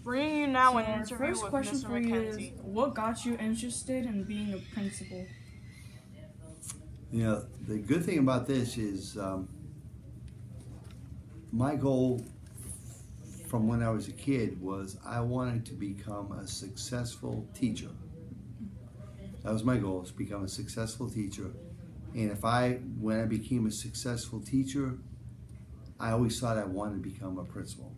Bringing you now So an our interview first with question Mr. for you is, Mackenzie. what got you interested in being a principal? You know, the good thing about this is my goal from when I was a kid was I wanted to become a successful teacher. That was my goal, is to become a successful teacher. And when I became a successful teacher, I always thought I wanted to become a principal.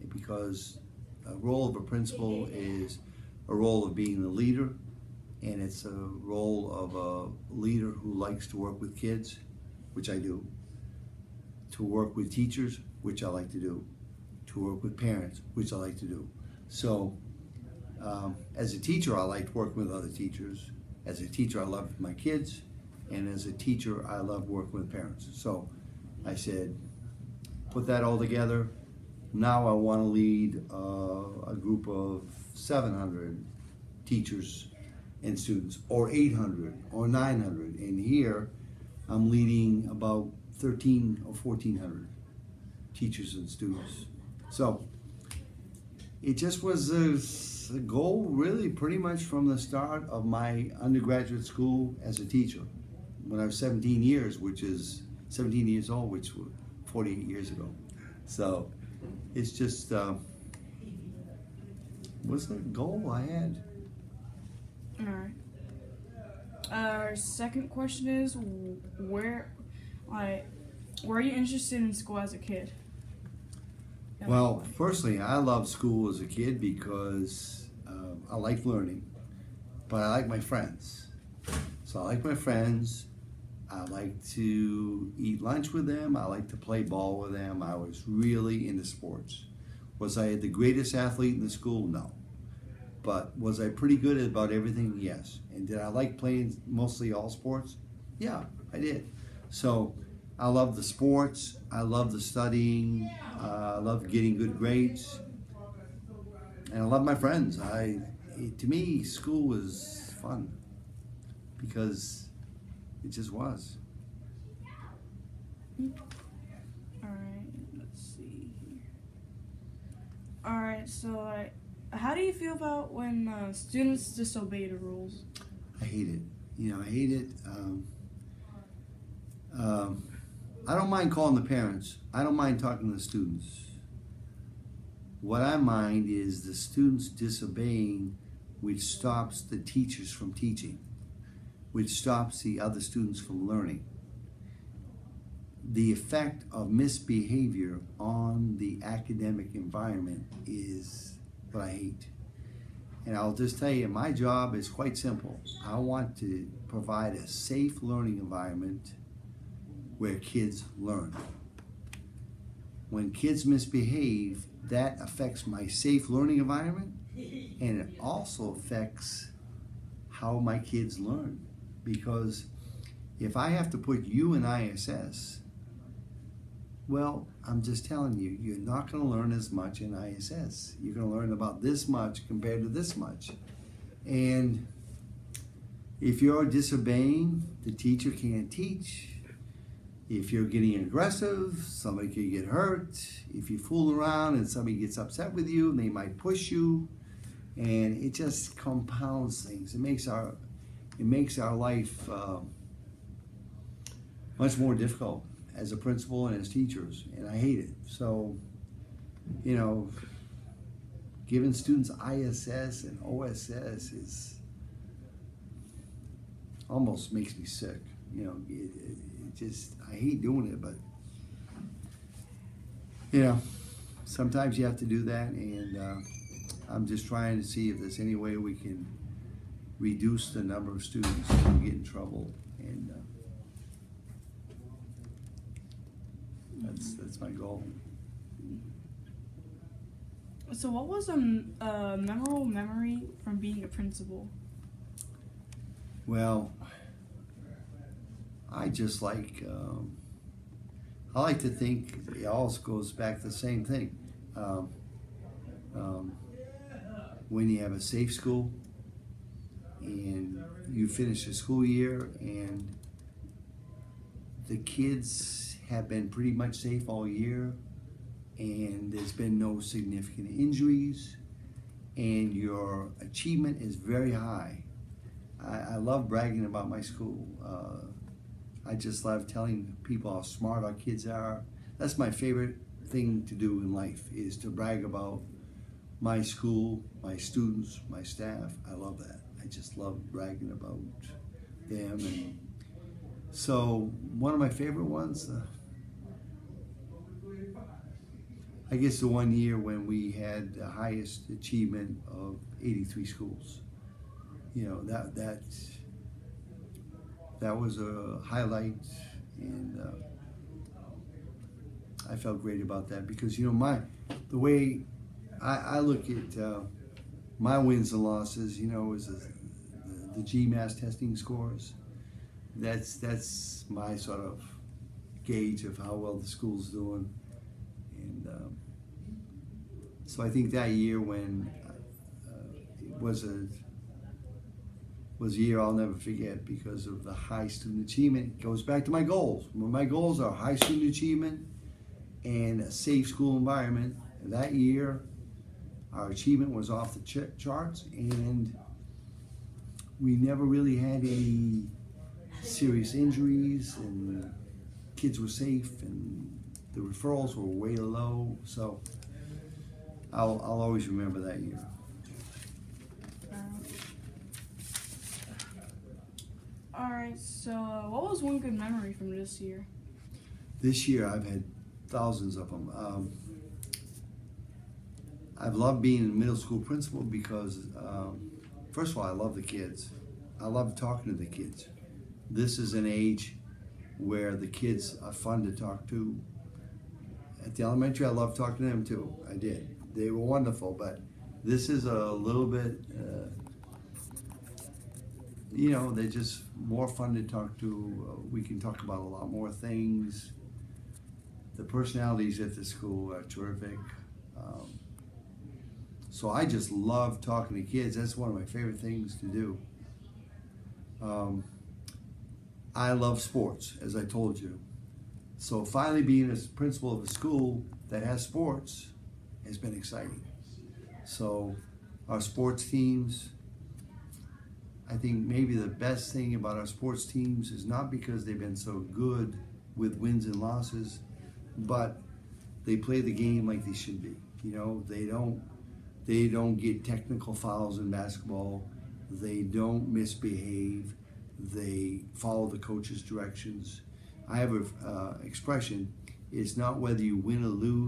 Because a role of a principal is a role of being a leader, and it's a role of a leader who likes to work with kids, which I do, to work with teachers, which I like to do, to work with parents, which I like to do. So as a teacher, I liked working with other teachers. As a teacher, I loved my kids, and as a teacher, I loved working with parents. So I said, put that all together. Now I want to lead a group of 700 teachers and students, or 800, or 900. And here, I'm leading about 13 or 1400 teachers and students. So it just was a goal, really, pretty much from the start of my undergraduate school as a teacher. When I was 17 years, which is 17 years old, which was 48 years ago. So it's just was the goal I had. All right. Our second question is, were you interested in school as a kid? Well, personally, I loved school as a kid because I liked learning, but I like my friends. So I like my friends. I like to eat lunch with them. I like to play ball with them. I was really into sports. Was I the greatest athlete in the school? No. But was I pretty good at about everything? Yes. And did I like playing mostly all sports? Yeah, I did. So I love the sports. I love the studying. I love getting good grades. And I love my friends. To me, school was fun because it just was. All right. Let's see here. All right. So, how do you feel about when students disobey the rules? I hate it. I hate it. I don't mind calling the parents. I don't mind talking to the students. What I mind is the students disobeying, which stops the teachers from teaching, which stops the other students from learning. The effect of misbehavior on the academic environment is what I hate. And I'll just tell you, my job is quite simple. I want to provide a safe learning environment where kids learn. When kids misbehave, that affects my safe learning environment, and it also affects how my kids learn. Because if I have to put you in ISS, well, I'm just telling you, you're not going to learn as much in ISS. You're going to learn about this much compared to this much. And if you're disobeying, the teacher can't teach. If you're getting aggressive, somebody could get hurt. If you fool around and somebody gets upset with you, they might push you. And it just compounds things. It makes our life much more difficult as a principal and as teachers, and I hate it. So, giving students ISS and OSS is almost makes me sick. I hate doing it, but sometimes you have to do that, and I'm just trying to see if there's any way we can reduce the number of students who get in trouble, and that's my goal. So, what was a memorable memory from being a principal? Well, I just like, I like to think it all goes back to the same thing. When you have a safe school and you finish the school year and the kids have been pretty much safe all year, and there's been no significant injuries, and your achievement is very high. I love bragging about my school. I just love telling people how smart our kids are. That's my favorite thing to do in life, is to brag about my school, my students, my staff. I love that. I just love bragging about them. And so one of my favorite ones, I guess the one year when we had the highest achievement of 83 schools. You know, that was a highlight, and I felt great about that, because you know the way I look at my wins and losses, you know, is the GMAS testing scores. That's my sort of gauge of how well the school's doing, and so I think that year when it was a year I'll never forget, because of the high student achievement. It goes back to my goals. My goals are high student achievement and a safe school environment. And that year, our achievement was off the charts, and we never really had any serious injuries, and kids were safe, and the referrals were way low. So I'll always remember that year. Alright, so what was one good memory from this year? This year I've had thousands of them. I've loved being a middle school principal because, first of all, I love the kids. I love talking to the kids. This is an age where the kids are fun to talk to. At the elementary, I loved talking to them too. I did. They were wonderful, but this is a little bit, you know, they're just more fun to talk to. We can talk about a lot more things. The personalities at the school are terrific. So I just love talking to kids. That's one of my favorite things to do. I love sports, as I told you. So finally being a principal of a school that has sports has been exciting. So our sports teams, I think maybe the best thing about our sports teams is not because they've been so good with wins and losses, but they play the game like they should be. You know, they don't get technical fouls in basketball. They don't misbehave. They follow the coach's directions. I have an expression, it's not whether you win or lose,